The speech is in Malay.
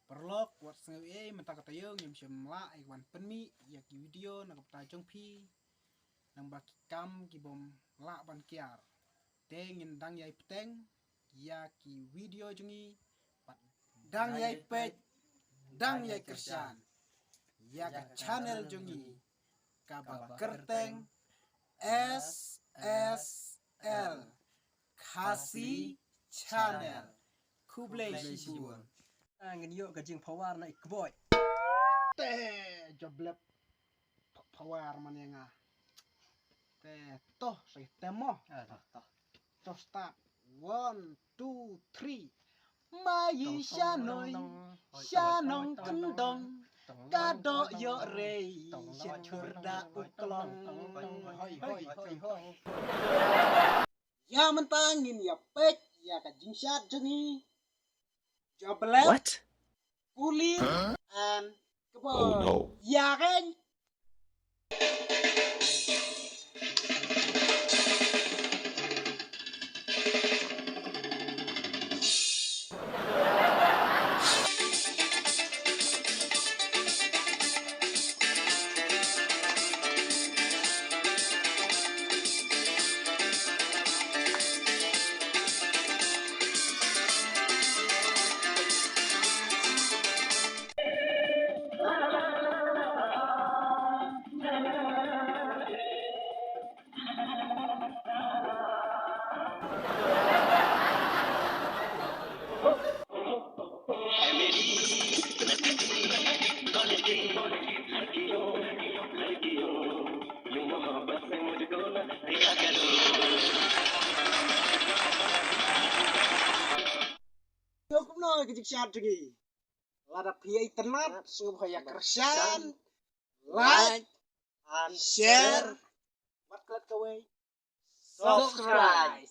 Perlok buat sengaja mentah kata yang semla iwan penmi ya ki video nak kata jong pi nang baki kam ki bom la ban kiar tengin dang yai peteng ya ki video jongi pat dang yai pet dang yai kersan ya ka channel jongi ka baba kerteng SSL Khasi channel Kublai Shibun ngin yo ka jing phawar na ikboy te joblep phawar manenga te toh sai temo to start 1 2 3 mai shanong kendong kado yo rei churda uklong hoi ya mentangin ya pek ya ka jing syat jengi joblep What? kulit and keboy Oh no. ya kan cukup no kejik syat jengi lada via internet supaya kersan like and share what kalian kawai subscribe